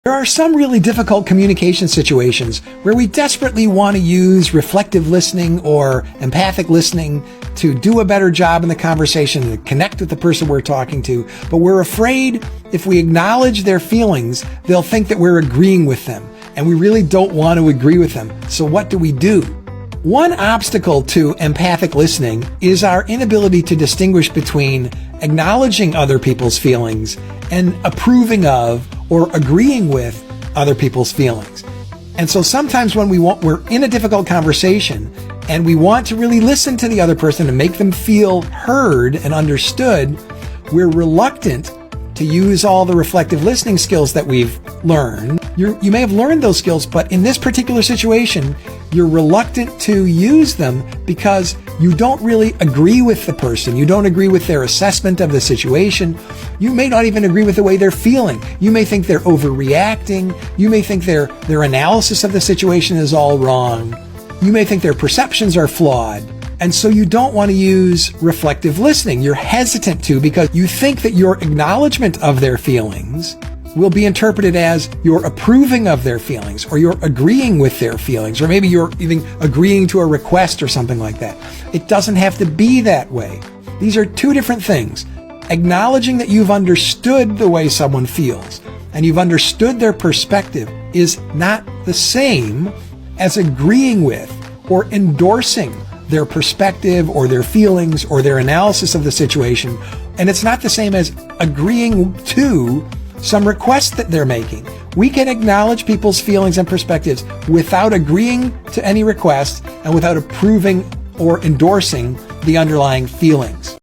There are some really difficult communication situations where we desperately want to use reflective listening or empathic listening to do a better job in the conversation, to connect with the person we're talking to, but we're afraid if we acknowledge their feelings, they'll think that we're agreeing with them, and we really don't want to agree with them. So what do? One obstacle to empathic listening is our inability to distinguish between acknowledging other people's feelings and approving of or agreeing with other people's feelings. And so sometimes when we're in a difficult conversation and we want to really listen to the other person and make them feel heard and understood, we're reluctant to use all the reflective listening skills that we've learned. You may have learned those skills, but in this particular situation, you're reluctant to use them because you don't really agree with the person. You don't agree with their assessment of the situation. You may not even agree with the way they're feeling. You may think they're overreacting. You may think their analysis of the situation is all wrong. You may think their perceptions are flawed. And so you don't want to use reflective listening. You're hesitant to because you think that your acknowledgement of their feelings will be interpreted as you're approving of their feelings, or you're agreeing with their feelings, or maybe you're even agreeing to a request or something like that. It doesn't have to be that way. These are two different things. Acknowledging that you've understood the way someone feels and you've understood their perspective is not the same as agreeing with or endorsing their perspective or their feelings or their analysis of the situation. And it's not the same as agreeing to some request that they're making. We can acknowledge people's feelings and perspectives without agreeing to any request and without approving or endorsing the underlying feelings.